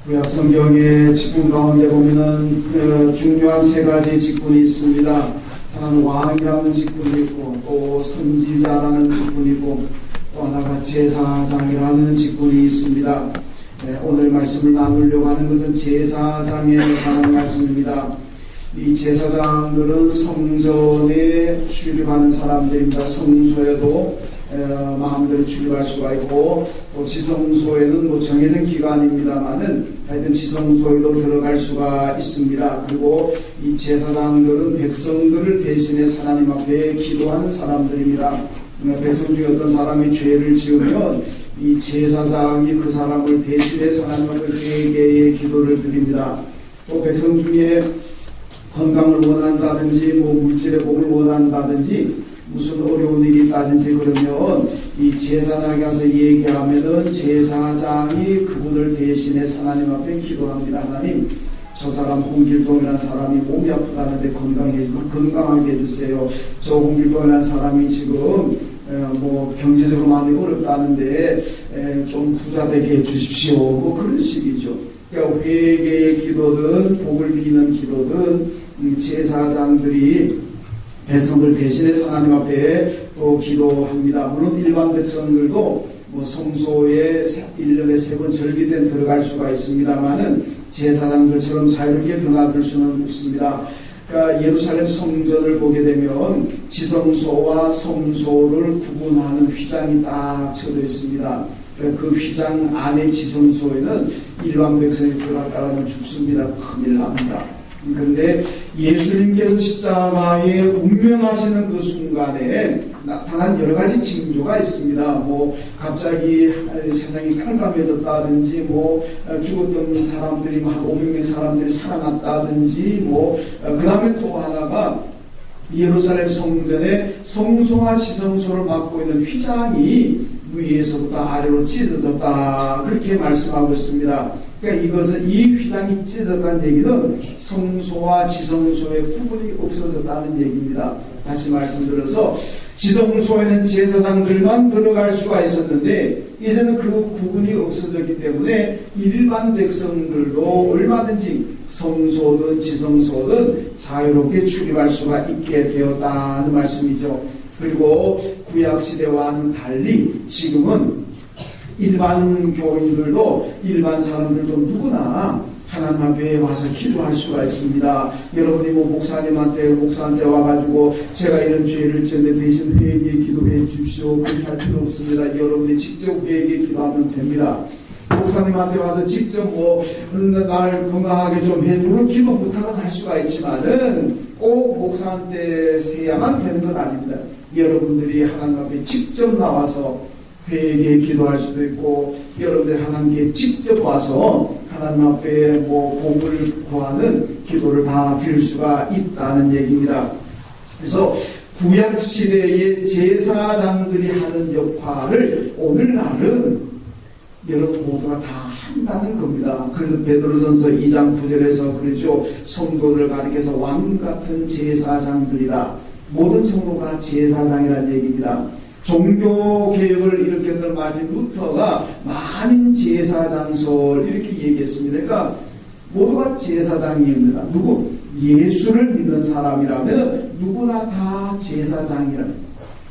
구약 성경의 직분 가운데 보면은 중요한 세 가지 직분이 있습니다. 하나는 왕이라는 직분이 있고, 또 선지자라는 직분이 있고, 또 하나가 제사장이라는 직분이 있습니다. 오늘 말씀을 나누려고 하는 것은 제사장에 관한 말씀입니다. 이 제사장들은 성전에 출입하는 사람들입니다. 성소에도 마음대로 출입할 수가 있고, 또 지성소에는 정해진 기간입니다만은 하여튼 지성소에도 들어갈 수가 있습니다. 그리고 이 제사장들은 백성들을 대신해 하나님 앞에 기도하는 사람들입니다. 백성 중에 어떤 사람이 죄를 지으면 이 제사장이 그 사람을 대신해 하나님 앞에 회개의 기도를 드립니다. 또 백성 중에 건강을 원한다든지 물질의 복을 원한다든지 무슨 어려운 일이 있다든지 그러면 이 제사장에 가서 얘기하면은 제사장이 그분을 대신해 하나님 앞에 기도합니다. 하나님, 저 사람 홍길동이라는 사람이 몸이 아프다는데 건강하게 해주세요. 저 홍길동이라는 사람이 지금 경제적으로 많이 어렵다는데 좀 부자 되게 해주십시오. 그런 식이죠. 그러니까 회개의 기도든 복을 비는 기도든 제사장들이 백성들 대신해서 하나님 앞에 또 기도합니다. 물론 일반 백성들도 성소에 1년에 3번 절기 때 들어갈 수가 있습니다만은 제사장들처럼 자유롭게 드나들 수는 없습니다. 그러니까 예루살렘 성전을 보게 되면 지성소와 성소를 구분하는 휘장이 딱 쳐져 있습니다. 그 휘장 안에 지성소에는 일반 백성이 들어갔다가는 죽습니다. 큰일 납니다. 그런데 예수님께서 십자가에 운명하시는 그 순간에 나타난 여러 가지 징조가 있습니다. 갑자기 세상이 깜깜해졌다든지, 죽었던 사람들이 한 500명 사람들이 살아났다든지, 그 다음에 또 하나가 예루살렘 성전에 성소와 지성소를 맡고 있는 휘장이 위에서부터 아래로 찢어졌다. 그렇게 말씀하고 있습니다. 그러니까 이것은 이 휘장이 찢어졌다는 얘기는 성소와 지성소의 구분이 없어졌다는 얘기입니다. 다시 말씀드려서 지성소에는 제사장들만 들어갈 수가 있었는데 이제는 그 구분이 없어졌기 때문에 일반 백성들도 얼마든지 성소든 지성소든 자유롭게 출입할 수가 있게 되었다는 말씀이죠. 그리고 구약시대와는 달리 지금은 일반 교인들도 일반 사람들도 누구나 하나님 앞에 와서 기도할 수가 있습니다. 여러분이 목사한테 와가지고 제가 이런 죄를 지었는데 대신 회개에 기도해 주십시오. 그렇게 할 필요 없습니다. 여러분이 직접 회개에 기도하면 됩니다. 목사님한테 와서 직접 날 건강하게 좀 해주고 기도 부탁은 할 수가 있지만은 꼭 목사한테 해야만 되는 건 아닙니다. 여러분들이 하나님 앞에 직접 나와서 회개에 기도할 수도 있고, 여러분들 하나님께 직접 와서 하나님 앞에 복을 구하는 기도를 다 드릴 수가 있다는 얘기입니다. 그래서 구약시대의 제사장들이 하는 역할을 오늘날은 여러분 모두가 다 한다는 겁니다. 그래서 베드로전서 2장 9절에서 그러죠. 성도를 가리켜서 왕같은 제사장들이다. 모든 성도가 제사장이라는 얘기입니다. 종교개혁을 일으켰던 마틴 루터가 만인 제사장설 이렇게 얘기했습니다. 그러니까 모두가 제사장입니다. 누구? 예수를 믿는 사람이라면 누구나 다 제사장이라.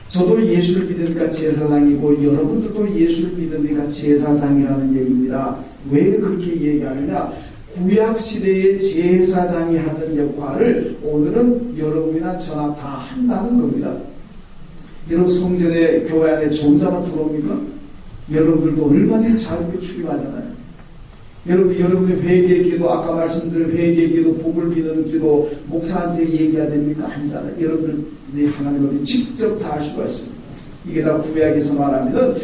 저도 예수를 믿으니까 제사장이고 여러분들도 예수를 믿으니까 제사장이라는 얘기입니다. 왜 그렇게 얘기하느냐? 구약시대의 제사장이 하던 역할을 오늘은 여러분이나 저나 다 한다는 겁니다. 여러분 성전에 교회 안에 좋은 자만 들어옵니까? 여러분들도 얼마든지 자유롭게 출입하잖아요. 여러분의 회개의 기도, 아까 말씀드린 회개의 기도, 복을 비는 기도, 목사한테 얘기해야 됩니까? 아니잖아요. 여러분들이 하나님을 직접 다 할 수가 있습니다. 이게 다 구약에서 말하면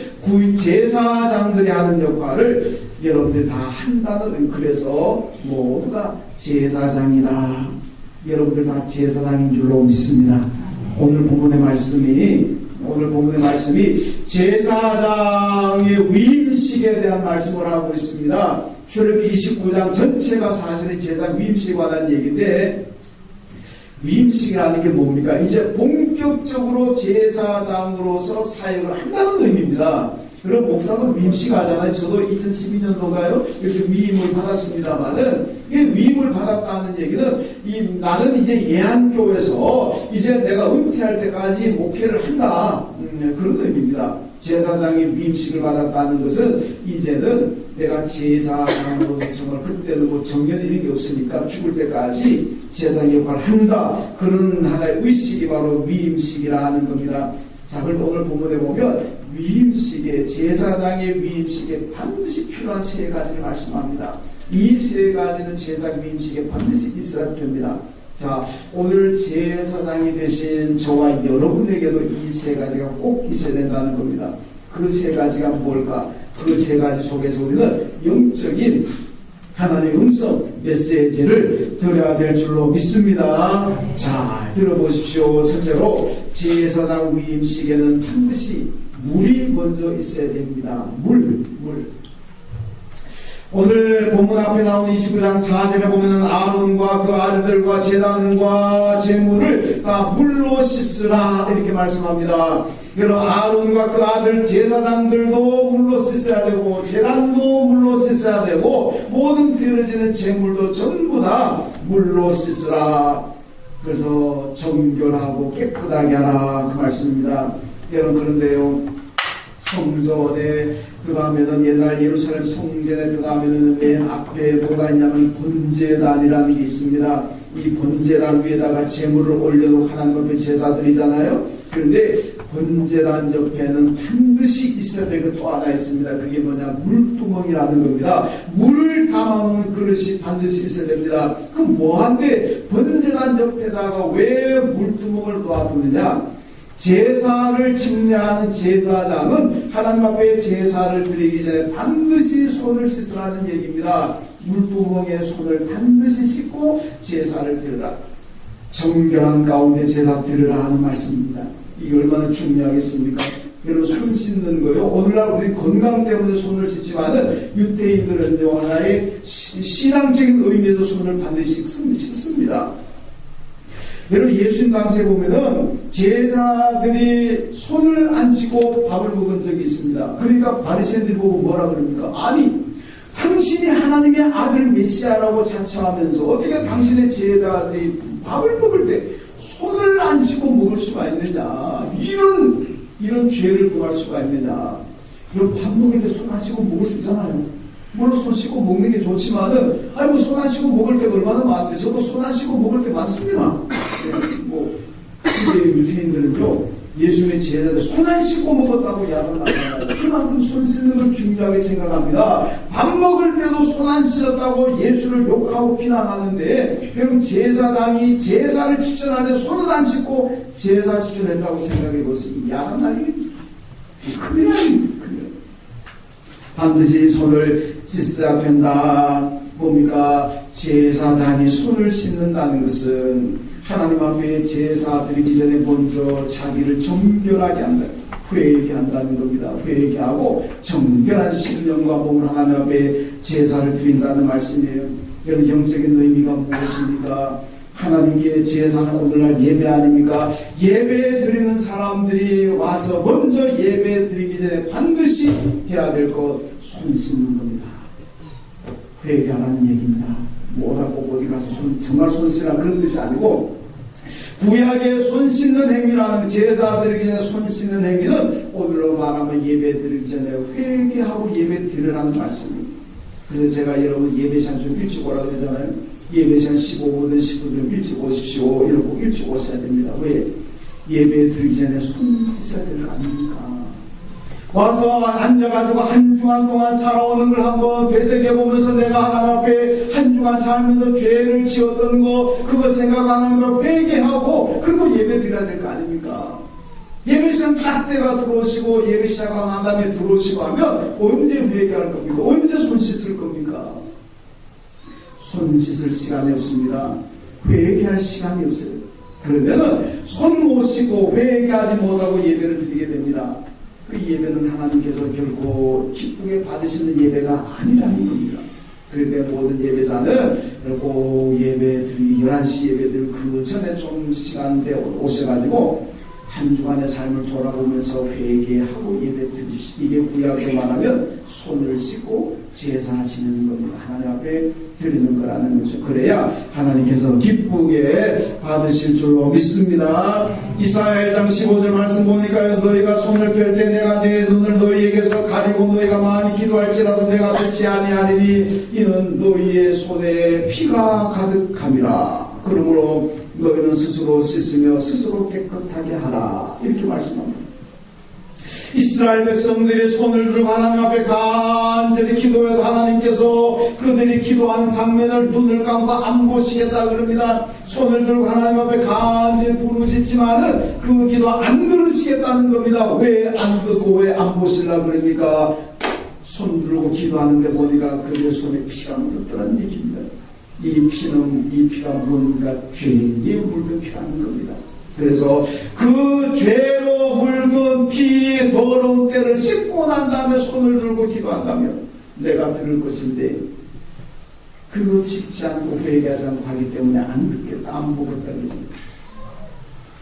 제사장들이 하는 역할을 여러분들이 다 한다는, 그래서 모두가 제사장이다. 여러분들 다 제사장인 줄로 믿습니다. 오늘 본문의 말씀이 제사장의 위임식에 대한 말씀을 하고 있습니다. 출애굽기 29장 전체가 사실은 제사장 위임식에 관한 얘기인데, 위임식이라는 게 뭡니까? 이제 본격적으로 제사장으로서 사역을 한다는 의미입니다. 그럼 목사도 위임식 하잖아요. 저도 2012년도가요. 그래서 위임을 받았습니다만은, 이게 위임을 받았다는 얘기는, 나는 이제 예한교회에서 이제 내가 은퇴할 때까지 목회를 한다. 그런 의미입니다. 제사장의 위임식을 받았다는 것은 이제는 내가 제사장으로 정말 그때는 뭐 정년 이런 게 없으니까 죽을 때까지 제사장 역할을 한다. 그런 하나의 의식이 바로 위임식이라는 겁니다. 자, 그럼 오늘 본문에 보면 위임식에, 제사장의 위임식에 반드시 필요한 세 가지를 말씀합니다. 이 세 가지는 제사장 위임식에 반드시 있어야 됩니다. 자, 오늘 제사장이 되신 저와 여러분에게도 이 세 가지가 꼭 있어야 된다는 겁니다. 그 세 가지가 뭘까? 그 세 가지 속에서 우리는 영적인 하나님의 음성, 메시지를 들어야 될 줄로 믿습니다. 자, 들어보십시오. 첫째로 제사장 위임식에는 반드시 물이 먼저 있어야 됩니다. 물. 오늘 본문 앞에 나온 29장 4절에 보면은 아론과 그 아들들과 제단과 제물을 다 물로 씻으라 이렇게 말씀합니다. 여러분, 아론과 그 아들 제사장들도 물로 씻어야 되고 제단도 물로 씻어야 되고 모든 드려지는 제물도 전부 다 물로 씻으라. 그래서 정결하고 깨끗하게 하라 그 말씀입니다. 여러분, 그런데요, 성전에 들어가면은 옛날 예루살렘 성전에 들어가면은 맨 앞에 뭐가 있냐면 번제단이라는 게 있습니다. 이 번제단 위에다가 제물을 올려놓고 하나님 앞에 제사드리잖아요. 그런데 번제단 옆에는 반드시 있어야 될 것 또 하나 있습니다. 그게 뭐냐, 물두멍이라는 겁니다. 물을 담아놓은 그릇이 반드시 있어야 됩니다. 그럼 뭐한데 번제단 옆에다가 왜 물두멍을 놓아두느냐? 제사를 집례하는 제사장은 하나님 앞에 제사를 드리기 전에 반드시 손을 씻으라는 얘기입니다. 물두멍에 손을 반드시 씻고 제사를 드리라. 정결한 가운데 제사 드리라 하는 말씀입니다. 이게 얼마나 중요하겠습니까? 여러분, 손 씻는 거요. 오늘날 우리 건강 때문에 손을 씻지만은 유대인들은요, 하나의 신앙적인 의미에서 손을 반드시 씻습니다. 여러분, 예수님 당시에 보면은 제사들이 손을 안 씻고 밥을 먹은 적이 있습니다. 그러니까 바리새인들이 보고 뭐라 그럽니까? 아니, 당신이 하나님의 아들 메시아라고 자처하면서 어떻게 당신의 제자들이 밥을 먹을 때 손을 안 씻고 먹을 수가 있느냐? 이런 죄를 범할 수가 있느냐? 이런 밥 먹을 때 손 안 씻고 먹을 수 있잖아요. 물론 손 씻고 먹는 게 좋지만은, 아니, 뭐 손 안 씻고 먹을 때가 얼마나 많은데, 저도 손 안 씻고 먹을 때 많습니다. 근데 유대인들은요, 예수님의 제자들 손 안 씻고 먹었다고 야단을 하잖아요. 그만큼 손 씻는 걸 중요하게 생각합니다. 밥 먹을 때도 손 안 씻었다고 예수를 욕하고 비난하는데, 그럼 제사장이 제사를 집전할 때 손을 안 씻고 제사 집전했다고 생각해 보세요. 야단날이 큰일 아닙니까? 반드시 손을 씻어야 된다. 뭡니까? 제사장이 손을 씻는다는 것은 하나님 앞에 제사 드리기 전에 먼저 자기를 정결하게 한다. 회개한다는 겁니다. 회개하고 정결한 심령과 몸을 하나님 앞에 제사를 드린다는 말씀이에요. 여러분, 영적인 의미가 무엇입니까? 하나님께 제사는 오늘날 예배 아닙니까? 예배 드리는 사람들이 와서 먼저 예배 드리기 전에 반드시 해야 될 것, 손 씻는 겁니다. 회개하라는 얘기입니다. 뭐다 꼭 어디 가서 정말 손 씻으라 그런 뜻이 아니고, 구약의 손 씻는 행위라는, 제사 드리기 전에 손 씻는 행위는 오늘로 말하면 예배 드리기 전에 회개하고 예배 드리라는 말씀입니다. 그래서 제가 여러분 예배 시간 좀 일찍 오라고 그러잖아요. 예배 시간 15분, 10분 일찍 오십시오. 이러고 일찍 오셔야 됩니다. 왜? 예배 드리기 전에 손 씻어야 될 거 아닙니까? 와서 앉아가지고 한 주간 동안 살아오는 걸 한번 되새겨보면서 내가 하나님 앞에 한 주간 살면서 죄를 지었던 거, 그거 생각하는 거 회개하고, 그리고 예배 드려야 될 거 아닙니까? 예배 시간 딱 때가 들어오시고 예배 시작하고 난 다음에 들어오시고 하면 언제 회개할 겁니까? 언제 손 씻을 겁니까? 손 씻을 시간이 없습니다. 회개할 시간이 없어요. 그러면은 손 못 씻고 회개하지 못하고 예배를 드리게 됩니다. 그 예배는 하나님께서 결코 기쁘게 받으시는 예배가 아니라는 겁니다. 그럴 때 모든 예배자는 꼭 예배 드리기 11시 예배 드리고 그 전에 좀 시간대 오셔가지고 한 주간의 삶을 돌아보면서 회개하고 예배 드리시. 이게 구약으로 말하면 손을 씻고 제사 지내는 겁니다. 하나님 앞에 드리는 거라는 거죠. 그래야 하나님께서 기쁘게 받으실 줄로 믿습니다. 이사야 1장 15절 말씀 보니까요, 너희가 손을 펼 때 내가 내 눈을 너희에게서 가리고 너희가 많이 기도할지라도 내가 듣지 아니하리니 이는 너희의 손에 피가 가득함이라. 그러므로 너희는 스스로 씻으며 스스로 깨끗하게 하라. 이렇게 말씀합니다. 이스라엘 백성들이 손을 들고 하나님 앞에 간절히 기도해도 하나님께서 그들이 기도하는 장면을 눈을 감고 안 보시겠다 그럽니다. 손을 들고 하나님 앞에 간절히 부르짖지만은 그 기도 안 들으시겠다는 겁니다. 왜 안 듣고 왜 안 보실라 그러니까 손 들고 기도하는데 보니까 그들의 손에 피가 묻었다는 얘기입니다. 이 피가 뭔가 죄에 물든 피라는 겁니다. 그래서 그 죄로 물든 피 더러운 때를 씻고 난 다음에 손을 들고 기도한다면 내가 들을 것인데 그거 씻지 않고 회개하지 않고 하기 때문에 안 듣겠다, 안 보겠다.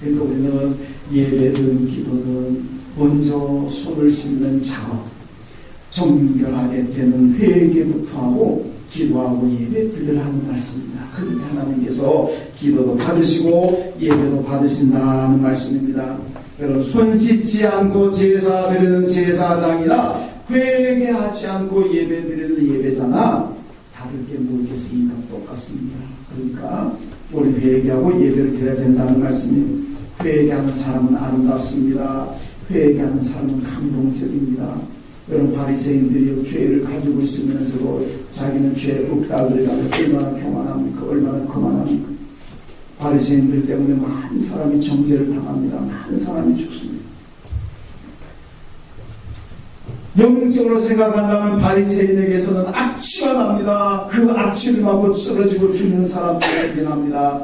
그러니까 우리는 예배든 기도든 먼저 손을 씻는 작업, 정결하게 되는 회개부터 하고 기도하고 예배 드리라는 말씀입니다. 그런데 하나님께서 기도도 받으시고 예배도 받으신다는 말씀입니다. 여러분, 손 씻지 않고 제사 드리는 제사장이나 회개하지 않고 예배 드리는 예배자나 다르게 모르겠으니까 똑같습니다. 그러니까 우리 회개하고 예배를 드려야 된다는 말씀이에요. 회개하는 사람은 아름답습니다. 회개하는 사람은 감동적입니다. 여러분, 바리새인들이 죄를 가지고 있으면서도 자기는 죄 없다 그러면 얼마나 교만합니까? 얼마나 거만합니까? 바리새인들 때문에 많은 사람이 정죄를 당합니다. 많은 사람이 죽습니다. 영적으로 생각한다면 바리새인에게서는 악취가 납니다. 그 악취를 맡고 쓰러지고 죽는 사람들이 납니다.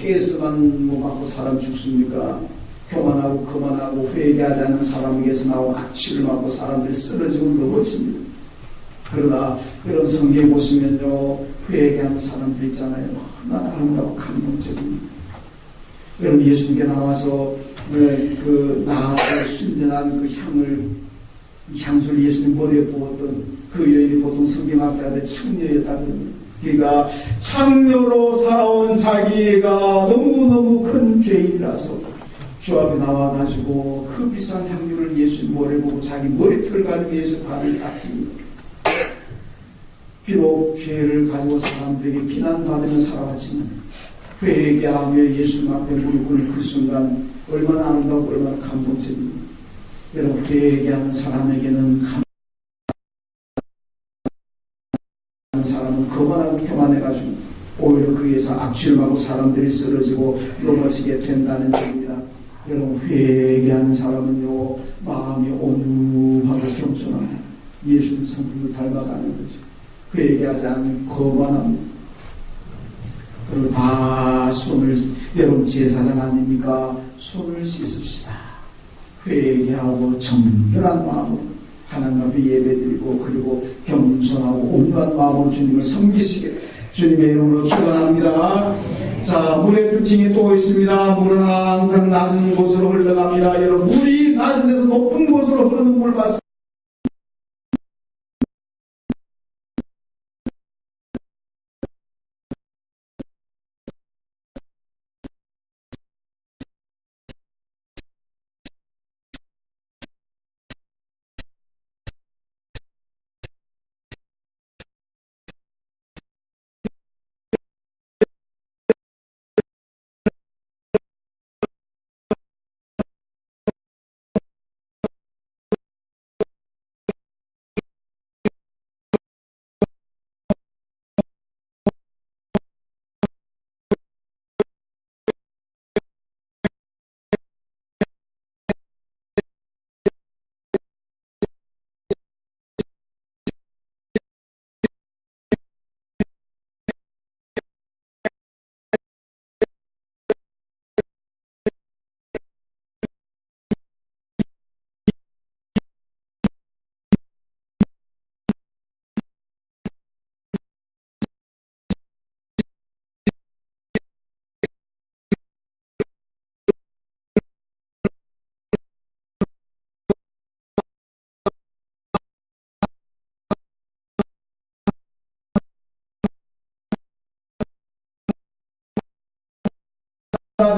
가스만 맞고 사람 죽습니까? 교만하고 거만하고 회개하지 않는 사람에게서 나온 악취를 맡고 사람들이 쓰러지고 넘어집니다. 그러나 그런 성경에 보시면요, 회개하는 사람들 있잖아요. 너무나 아름다워 감동적입니다. 여러분, 예수님께 나와서 나하고 순전한 그 향수를 예수님 머리에 부었던 그 여인이 보통 성경학자들 창녀였다고 합니다. 그러니까 창녀로 살아온 자기가 너무너무 큰 죄인이라서 주 앞에 나와가지고 그 비싼 향유를 예수님 머리를 보고 자기 머리털 가지고 예수 발을 닦습니다. 비록 죄를 가지고 사람들에게 비난받으며 살아왔지만 회개하며 예수님 앞에 무릎 꿇는 그 순간 얼마나 아름답고 얼마나 감동적입니다. 여러분, 회개하는 사람에게는 사람은 거만하고 교만해가지고 오히려 그에서 악취를 하고 사람들이 쓰러지고 넘어지게 된다는 얘기입니다. 여러분, 회개하는 사람은요, 마음이 온유하고 겸손하고 예수님 성품을 닮아가는 거죠. 회개하지 않는 거만합니다. 그리고 다 여러분 제사장 아닙니까? 손을 씻읍시다. 회개하고 정결한 마음으로 하나님 앞에 예배드리고 그리고 겸손하고 온유한 마음으로 주님을 섬기시게 주님의 이름으로 축원합니다. 자, 물의 특징이 또 있습니다. 물은 항상 낮은 곳으로 흘러갑니다. 여러분, 물이 낮은 데서 높은 곳으로 흐르는 물 봤습니다.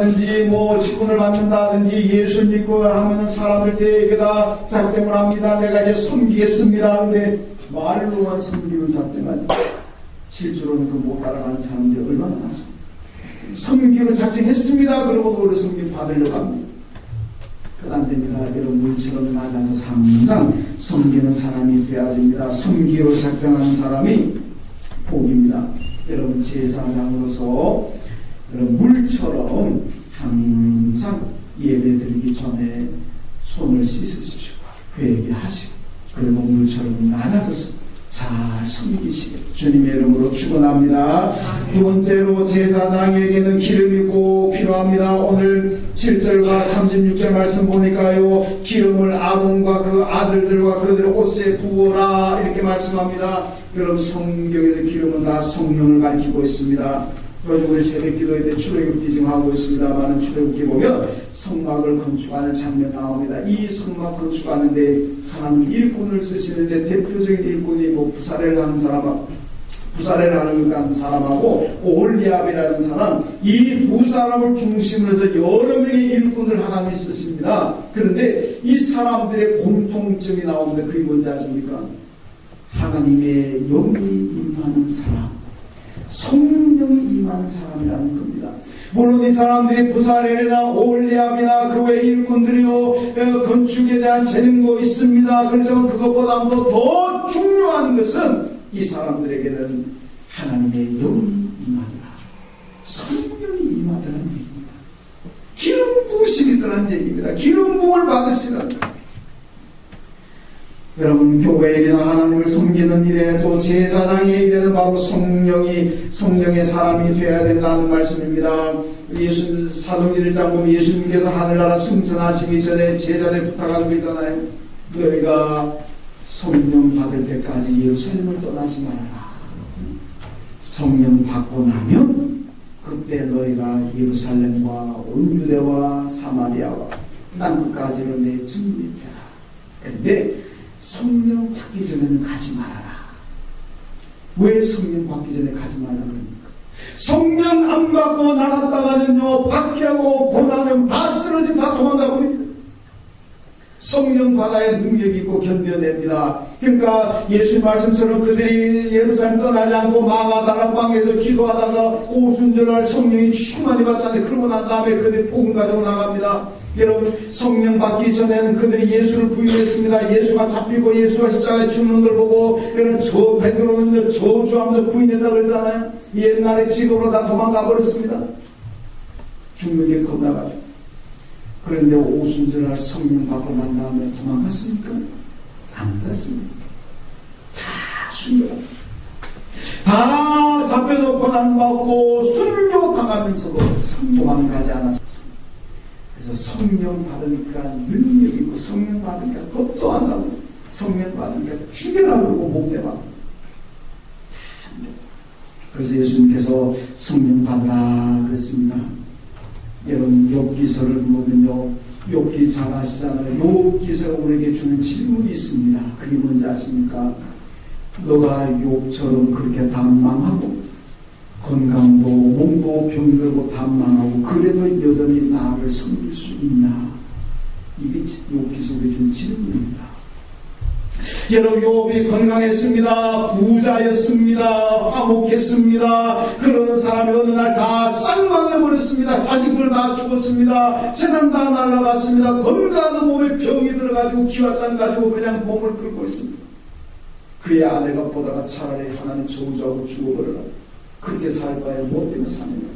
한다든지 뭐 직분을 맡는다든지 예수 믿고 하면은 사람들에게다 작정을 합니다. 내가 이제 섬기겠습니다. 근데 말로만 섬기는 작정하지 실제로는 그 못 따라가는 사람들이 얼마나 많습니다. 섬기는 작정했습니다. 그러고 오래 섬김 받으려고 합니다. 그건 안 됩니다. 여러분 물처럼 나가서 항상 섬기는 사람이 되어야 됩니다. 섬기로 작정하는 사람이 복입니다. 여러분 제사장으로서 여러분 물처럼 항상 예배 드리기 전에 손을 씻으십시오. 회개하시고 그리고 물처럼 낮아져서 잘 섬기시길 주님의 이름으로 축원합니다. 두 번째로 제사장에게는 기름이 꼭 필요합니다. 오늘 7절과 36절 말씀 보니까요, 기름을 아론과 그 아들들과 그들의 옷에 부어라 이렇게 말씀합니다. 여러분 성경에서 기름은 다 성령을 가리키고 있습니다. 요즘 우리 새벽 기도회 때 출애굽기 지금 하고 있습니다만 출애굽기 보면 성막을 건축하는 장면 나옵니다. 이 성막 건축하는데 하나님 일꾼을 쓰시는데 대표적인 일꾼이 뭐 부사레를 하는 사람하고 오홀리압이라는 사람, 이 두 사람을 중심으로 해서 여러 명의 일꾼을 하나님이 쓰십니다. 그런데 이 사람들의 공통점이 나오는데 그게 뭔지 아십니까? 하나님의 영이 임하는 사람, 성령이 임하는 사람이라는 겁니다. 물론 이 사람들이 부사렐이나 오홀리압이나 그 외 일꾼들이요 건축에 대한 재능도 있습니다. 그래서 그것보다도 더 중요한 것은 이 사람들에게는 하나님의 영이 임하더라, 성령이 임하더라는 얘기입니다. 기름 부으시더라는 얘기입니다. 기름 부음을 받으시라는 얘기입니다. 여러분 교회의 일이나 하나님을 섬기는 일에 또 제사장의 일에는 바로 성령의 사람이 되어야 된다는 말씀입니다. 예수 사도행전 1장 보면 예수님께서 하늘나라 승천하시기 전에 제자들 부탁하는 거 있잖아요. 너희가 성령 받을 때까지 예루살렘을 떠나지 말아라. 성령 받고 나면 그때 너희가 예루살렘과 온 유대와 사마리아와 땅끝까지로 내 증인이 되라. 그런데 성령 받기 전에는 가지 말아라. 왜 성령 받기 전에 가지 말라는 겁니까? 성령 안 받고 나갔다가는요, 박해하고 고난은 다 쓰러지고 다 도망가 버립니다. 성령 받아야 능력이 있고 견뎌냅니다. 그러니까 예수 말씀처럼 그들이 예루살렘 떠나지 않고 마가다락방에서 기도하다가 오순절날 성령이 충만히 받잖아요. 그러고 난 다음에 그들이 복음 가지고 나갑니다. 여러분 성령 받기 전에는 그들이 예수를 부인했습니다. 예수가 잡히고 예수가 십자가에 죽는 걸 보고 여러분 저 베드로는 저주하면서 부인했다고 그러잖아요. 옛날에 지도로 다 도망가 버렸습니다. 죽는 게 겁나가지고. 그런데 오순절날 성령 받고 난 다음에 도망갔습니까? 안 갔습니다. 다 순교합니다. 다 잡혀서 고난받고 순교당하면서도 도망가지 않았습니다. 그래서 성령 받으니까 능력이 있고 성령 받으니까 겁도 안 나고 성령 받으니까 죽여라 그러고 목대받고. 그래서 예수님께서 성령 받으라 그랬습니다. 여러분 욥기서를 보면요, 욥기 잘 아시잖아요. 욥기서가 우리에게 주는 질문이 있습니다. 그게 뭔지 아십니까? 너가 욥처럼 그렇게 다 망하고 건강도 몸도 병들고 다 망하고 그래도 여전히 나를 섬길 수 있냐? 이게 욥기서 우리에게 주는 질문입니다. 여러분 욥이 건강했습니다. 부자였습니다. 화목했습니다. 그러는 사람이 어느 날 다 쌍망해버렸습니다. 자식들 다 죽었습니다. 재산 다 날라갔습니다. 건강한 몸에 병이 들어가지고 기와장 가지고 그냥 몸을 긁고 있습니다. 그의 아내가 보다가 차라리 하나님 저주하고 죽어버려라. 그렇게 살 바에 뭐 때문에 사느냐.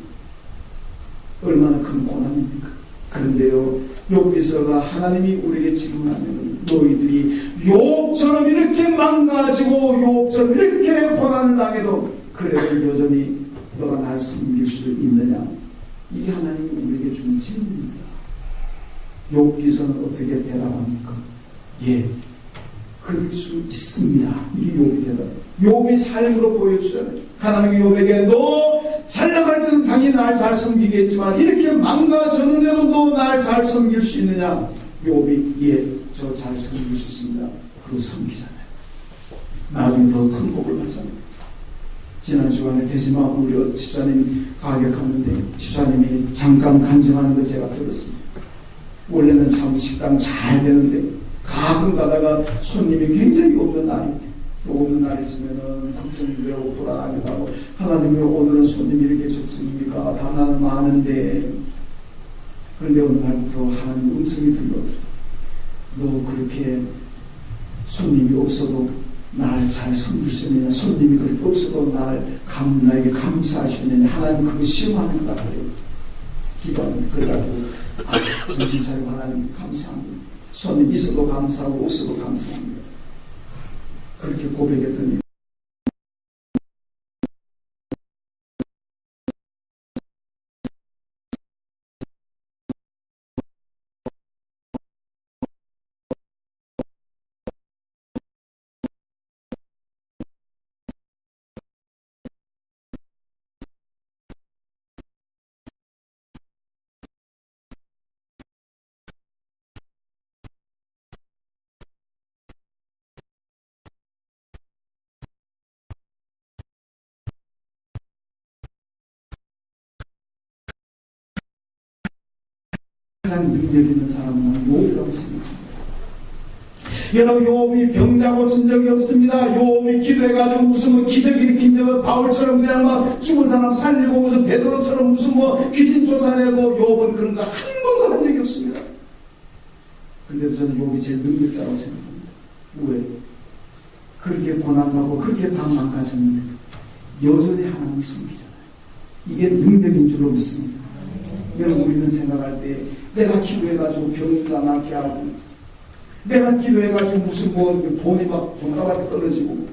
얼마나 큰 고난입니까? 그런데요, 욥기서가 하나님이 우리에게 질문하면 너희들이 욥처럼 이렇게 망가지고 욥처럼 이렇게 고난을 당해도 그래도 여전히 너가 날 섬길 수 있느냐? 이게 하나님이 우리에게 주는 질문입니다. 욥기서는 어떻게 대답합니까? 예, 그럴 수 있습니다. 이 욥이 대답. 욥이 삶으로 보여주잖아요. 하나님이 욥에게 너 잘 나갈 때는 당연히 날 잘 섬기겠지만 이렇게 망가졌는데도 너 날 잘 섬길 수 있느냐? 욥이 예, 저 잘 섬길 수 있습니다. 그거 섬기잖아요. 나중에 더 큰 복을 받잖아요. 지난 주간에 대지마 우리 집사님 가격하는데 집사님이 잠깐 간증하는 걸 제가 들었습니다. 원래는 참 식당 잘 되는데 가끔 가다가 손님이 굉장히 없는 날이 없는 날 있으면은 걱정이 되고 불안하기도 하고 하나님이 오늘은 손님이 이렇게 적습니까? 다 나는 많은데. 그런데 어느 날부터 하나님 음성이 들려오더라. 너 그렇게 손님이 없어도 날 잘 섬길 수 있느냐? 손님이 그렇게 없어도 나에게 감사할 수 있느냐? 하나님 그거 시험하는 것 같아요. 기도하는 그래가지고 전기사님 하나님 감사합니다. 손님 있어도 감사하고 없어도 감사합니다. 그렇게 고백했더니 가장 능력 있는 사람은 욥이라고 생각합니다. 여러분 욥이 병자 고친 적이 없습니다. 욥이 기도해가지고 무슨 뭐 기적 일으킨 적은 바울처럼 그냥 막 죽은 사람 살리고 무슨 베드로처럼 무슨 뭐 귀신 쫓아내고 욥은 그런 거 한 번도 한 적이 없습니다. 그런데 저는 욥이 제일 능력자라고 생각합니다. 왜? 그렇게 고난하고 그렇게 다 망가졌는데 여전히 하나님을 섬기잖아요. 이게 능력인 줄로 믿습니다. 여러분 우리는 생각할 때 내가 기도해가지고 병자 낫게 하고 내가 기도해가지고 무슨 뭐 돈이 막 돈가락이 떨어지고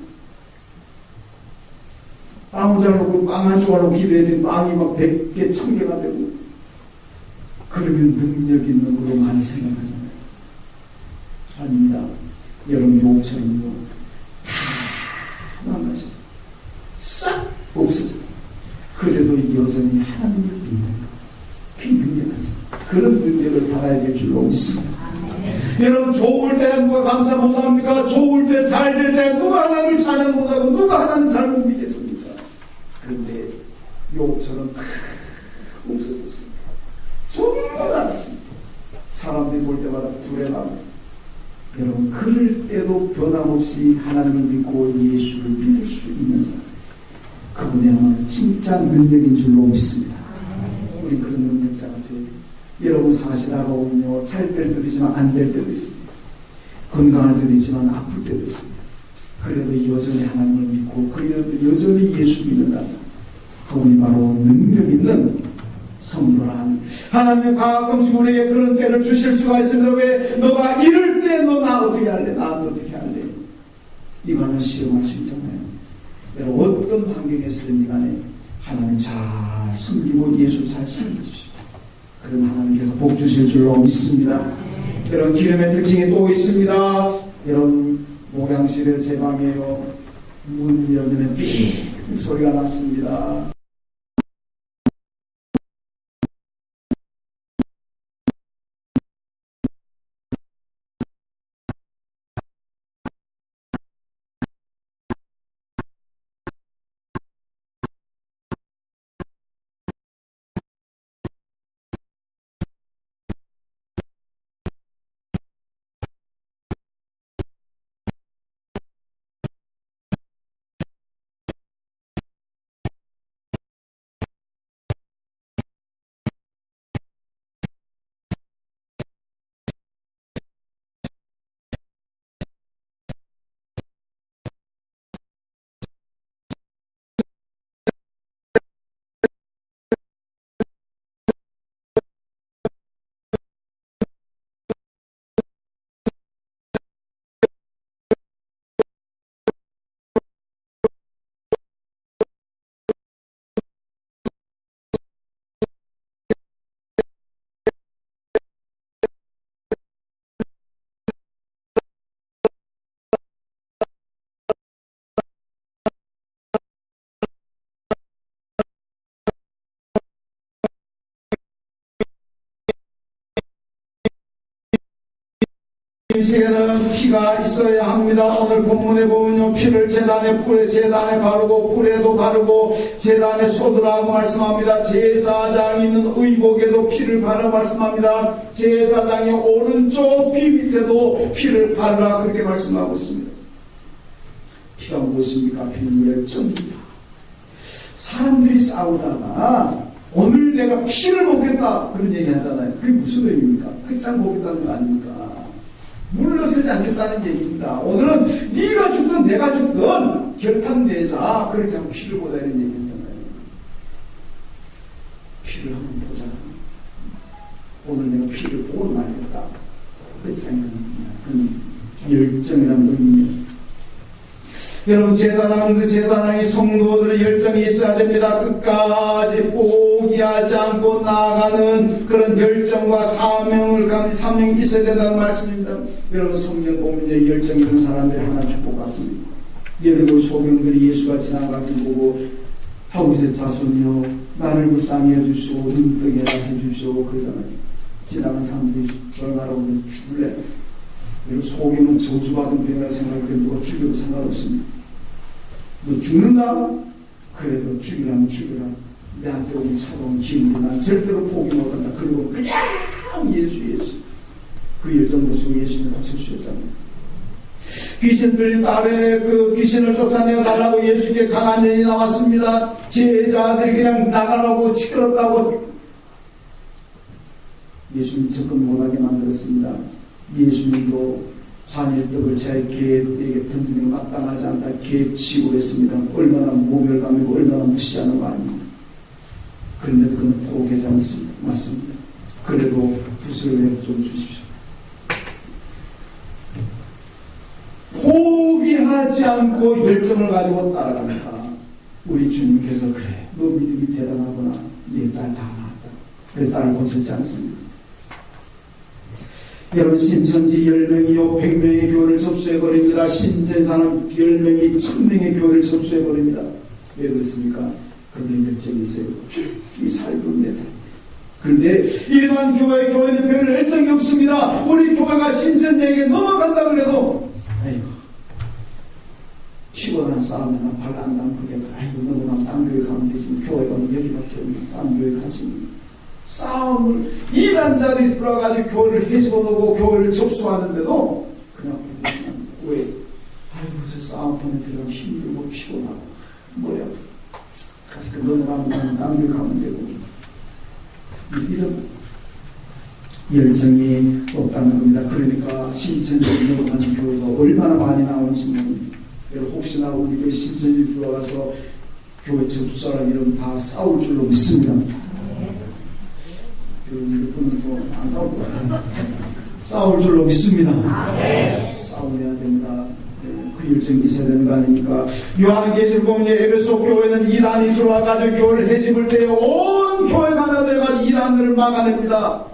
빵 모자라고 빵 한 조각으로 기도했더니 빵이 막 100개, 1000개가 되고 그러면 능력 있는 걸로 많이 생각하잖아요. 아닙니다. 여러분 욥처럼요 다 망가져 싹 없어져. 그래도 여전히 하나님을 믿는 그 능력하세요. 그런 능력을 받아야 될 줄로 믿습니다. 여러분 좋을 때 누가 감사 못합니까? 좋을 때 잘 될 때 누가 하나님을 찬양 못하고 누가 하나님을 잘 못 믿겠습니까? 그런데 욥처럼 다 없어졌습니다. 전부 알았습니다. 사람들이 볼 때마다 불행합니다. 여러분 그럴 때도 변함없이 하나님을 믿고 예수를 믿을 수 있는 사람 그분이야말로 진짜 능력인 줄로 믿습니다. 우리 그런 능력자가 되어야 돼요. 여러분 사시다가 오면요 살 때도 있지만 안 될 때도 있습니다. 건강할 때도 있지만 아플 때도 있습니다. 그래도 여전히 하나님을 믿고 그래도 여전히 예수 믿는다. 그분이 바로 능력 있는 성도라. 하나님이 가끔씩 우리에게 그런 때를 주실 수가 있습니다. 왜? 너가 이럴 때 너 나 어떻게 할래? 나 어떻게 할래? 이거는 시험할 수 있잖아요. 여러분 어떤 환경에서든 간에 하나님 잘 섬기고 예수 잘 섬기십시오. 그럼 하나님께서 복 주실 줄로 믿습니다. 여러분 기름의 특징이 또 있습니다. 여러분 목양실에 제 방이에요. 문 열면 삐 소리가 났습니다. 예수님께는 피가 있어야 합니다. 오늘 본문에 보면요, 피를 제단에 바르고 뿔에도 바르고 제단에 쏟으라고 말씀합니다. 제사장 있는 의복에도 피를 바르라 말씀합니다. 제사장의 오른쪽 귀 밑에도 피를 바르라 그렇게 말씀하고 있습니다. 피가 무엇입니까? 피는 열정입니다. 사람들이 싸우다가 오늘 내가 피를 보겠다 그런 얘기 하잖아요. 그게 무슨 의미입니까? 끝장 보겠다는 거 아닙니까? 물러서지 않겠다는 얘기입니다. 오늘은 네가 죽든 내가 죽든 결판내자 그렇게 하고 피를 보자 이런 얘기 하잖아요. 피를 한번 보자. 오늘 내가 피를 보고 말겠다. 끝장이라는 열정이라는 의미입니다. 여러분, 제사장이 성도들의 열정이 있어야 됩니다. 끝까지 포기하지 않고 나아가는 그런 열정과 사명이 있어야 된다는 말씀입니다. 여러분, 성경 보면 열정 있는 사람들이 하나 축복받습니다. 예를 들어 소경들이 예수가 지나가서 보고 다윗의 자손이여 나를 불쌍히 해주시오 눈뜨게 해주시오 그러잖아요. 지나간 사람들이 얼마라고 죽을래? 그리고 소경은 저주받은 병이라 생각하는데 누가 죽여도 상관없습니다. 너 죽는다? 그래 너 죽이라면 죽여라. 내한테 오는 차가운 기운이 난 절대로 포기 못한다. 그리고 그냥 예수 그 열정도 속에 예수님을 갖춰주셨잖아요. 귀신 들린 딸의 그 귀신을 쫓아내어 달라고 예수께 강한 년이 나왔습니다. 제자들이 그냥 나가라고 시끄럽다고 예수님 접근 못하게 만들었습니다. 예수님도 자녀의 떡을 제 개에게 던지는 것 마땅하지 않다. 개 치고 했습니다. 얼마나 모멸감이고 얼마나 무시하는 거 아닙니까? 그런데 그는 포기하지 않습니다. 맞습니다. 그래도 부스를 좀 주십시오. 포기하지 않고 열정을 가지고 따라갑니다. 우리 주님께서 그래 너 믿음이 대단하구나. 네 딸 다 나았다. 그 딸을 고쳤지 않습니다. 여러분, 신천지 10명이요 100명의 교회를 접수해버립니다. 신천사는 10명이 1000명의 교회를 접수해버립니다. 왜 그렇습니까? 그들의 열정이 있어요. 이 살군니다. 그런데 일반 교회는 별 열정이 없습니다. 우리 교회가 신천지에게 넘어간다 그래도 아이고 피곤한 싸움에 난 발 안 담그게 아이고 너무 딴 교회 가면 되지 교회가 여기밖에 없는 딴 교회 가시면 싸움을 이단자들이 들어가지고 교회를 해집어놓고 교회를 접수하는데도 그냥 부부합니다. 왜? 아이고 저 싸움판에 들어가면 힘들고 피곤하고 머리 아프고 같이 넘어가면 나는 딴 교회 가면 되고 이런 열정이 없다는 겁니다. 그러니까 신천지 넘어가는 교회가 얼마나 많이 나오는지 모릅니다. 혹시나 우리 교회 신천지 들어가서 교회 접수사람 이름 다 싸울 줄로 믿습니다. 그분은 또 안 싸울 거예요. 싸울 줄로 믿습니다. 싸워야 됩니다. 그 열정이 있어야 되는 거 아닙니까? 요한계시록 보면 에베소 교회는 이단이 들어와가지고 교회를 해집을 때 온 교회가 하나 돼가지고 이단들을 막아냅니다.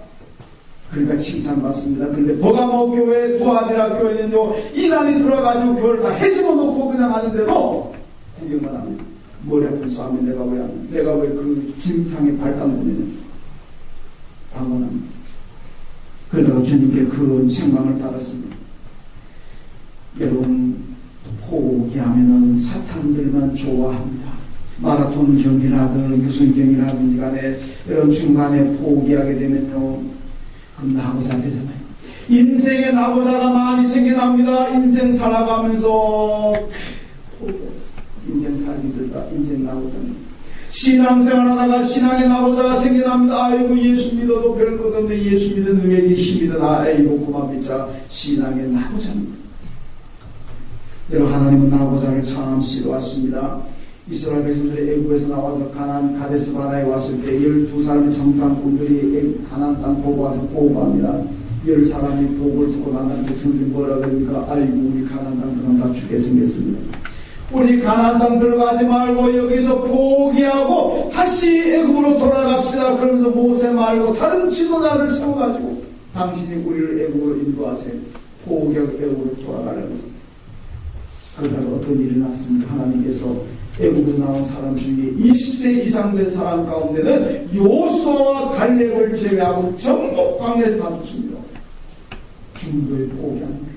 그러니까 칭찬받습니다. 그런데 버가모 교회, 두아디라 교회는요 이단이 들어와가지고 교회를 다 해집어놓고 그냥 하는데도 구경만 합니다. 머리 아픈 싸움에 내가 왜 그 진탕에 발담보내는 방문합니다. 그러다가 주님께 그 책망을 받았습니다. 여러분 포기하면은 사탄들만 좋아합니다. 마라톤 경기라든 무슨 경기라든지 간에 여러분 중간에 포기하게 되면요 그럼 낙오자 되잖아요. 인생에 낙오자가 많이 생겨납니다. 인생 살아가면서 인생 살기 들다 인생 낙오자입니다. 신앙생활하다가 신앙의 낙오자가 생겨납니다. 아이고 예수 믿어도 별 것 없는데 예수 믿은 누구에게 힘이 드나 아이고 그만 믿자. 신앙의 낙오자입니다. 여러분 하나님은 낙오자를 참 싫어하십니다. 이스라엘 백성들이 애국에서 나와서 가나안 가데스 바라에 왔을 때 12사람의 정탐꾼들이 가나안 땅 보고 와서 보고합니다. 10사람이 보고를 듣고 나간 백성들이 뭐라 그럽니까? 아이고 우리 가나안 땅 들어가면 다 죽게 생겼습니다. 우리 가나안 땅 들어가지 말고 여기서 포기하고 다시 애국으로 돌아갑시다. 그러면서 모세 말고 다른 지도자를 세워가지고 당신이 우리를 애국으로 인도하세요. 포기하고 애국으로 돌아가려면서 그러다가 어떤 일이 났습니까? 하나님께서 애국으로 나온 사람 중에 20세 이상 된 사람 가운데는 요수아와 갈렙을 제외하고 전부 광야에서 다 죽습니다. 중도에 포기하는 거예요.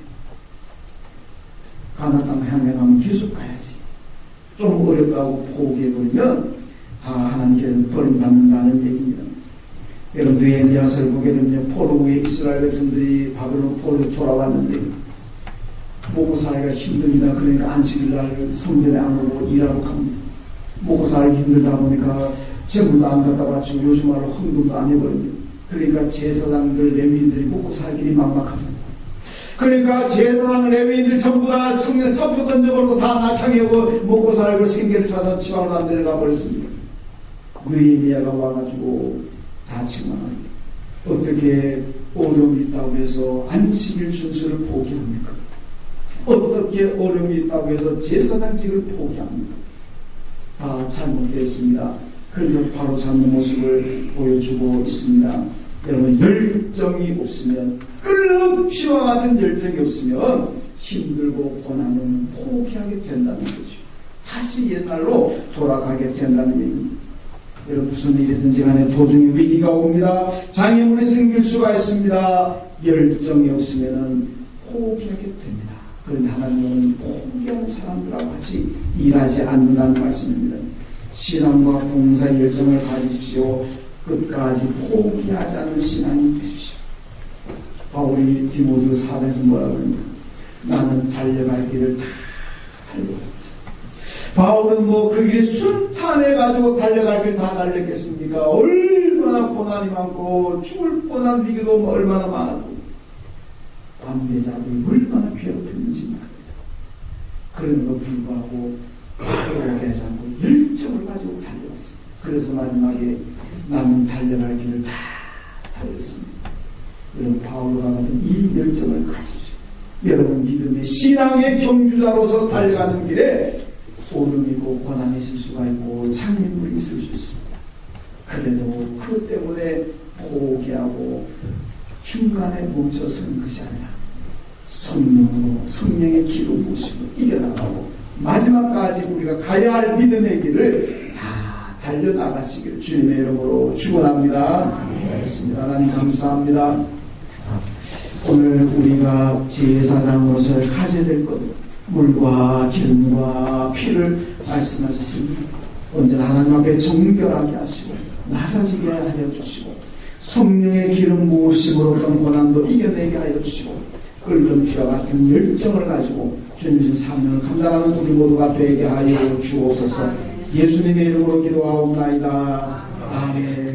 가나안 땅 향해 가면 계속 가야지. 좀 어렵다고 포기해버리면 하나님께는 버림받는다는 얘기입니다. 여러분 느헤미야서를 보게 되면 포로 후에 이스라엘 백성들이 바벨론 포로에 돌아왔는데 먹고 살기가 힘듭니다. 그러니까 안식일날 성전에 안 오고 일하러 갑니다. 먹고 살기 힘들다 보니까 재물도 안 갖다 바치고 요즘 말로 헌금도 안 해버립니다. 그러니까 제사장들 레위인들이 먹고 살길이 막막하습니다. 그러니까 제사장 레위인들 전부 다 성전에 서표 던져버리고 다 낙향하고 먹고 살고 생계를 찾아 지방으로 안 내려가 버렸습니다. 느헤미야가 와가지고 다 책망합니다. 어떻게 어려움이 있다고 해서 안식일 준수를 포기합니까? 어떻게 어려움이 있다고 해서 제사장직을 포기합니까? 다 잘못됐습니다. 그래서 바로 잡는 모습을 보여주고 있습니다. 여러분 열정이 없으면 끓는 피와 같은 열정이 없으면 힘들고 고난은 포기하게 된다는 거죠. 다시 옛날로 돌아가게 된다는 얘기입니다. 여러분 무슨 일이든지 간에 도중에 위기가 옵니다. 장애물이 생길 수가 있습니다. 열정이 없으면 포기하게 됩니다. 그런데 하나님은 포기하는 사람들하고 같이 일하지 않는다는 말씀입니다. 신앙과 봉사 열정을 가지십시오. 끝까지 포기하지 않는 신앙이 되십시오. 바울이 디모데 4장에서 뭐라고 합니까? 나는 달려갈 길을 다 달려갔지. 바울은 그 길에 순탄해가지고 달려갈 길 다 달렸겠습니까? 얼마나 고난이 많고 죽을 뻔한 위기도 얼마나 많았고 반대자들이 얼마나 괴롭혔는지 말입니다. 그럼에도 불구하고 포기하지 않고 열정을 가지고 달려왔어요. 그래서 마지막에 나는 달려갈 길을 다 달렸습니다. 여러분 바울과 같은 이 열정을 가지십시오. 여러분 믿음의 신앙의 경주자로서 달려가는 길에 오름이 있고 고난이 있을 수가 있고 장애물이 있을 수 있습니다. 그래도 그 때문에 포기하고 중간에 멈춰서는 것이 아니라 성령으로 성령의 길을 모시고 이겨나가고 마지막까지 우리가 가야 할 믿음의 길을 다 달려나가시기를 주님의 이름으로 축원합니다. 알겠습니다. 하나님 감사합니다. 오늘 우리가 제사장으로서 가져야 될 것 물과 기름과 피를 말씀하셨습니다. 언제나 하나님 앞에 정결하게 하시고 낮아지게 하여 주시고 성령의 기름 부으심으로 어떤 고난도 이겨내게 하여 주시고 끓는 피와 같은 열정을 가지고 주님 주신 사명을 감당하는 우리 모두가 되게 하여 주옵소서. 예수님의 이름으로 기도하옵나이다. 아멘.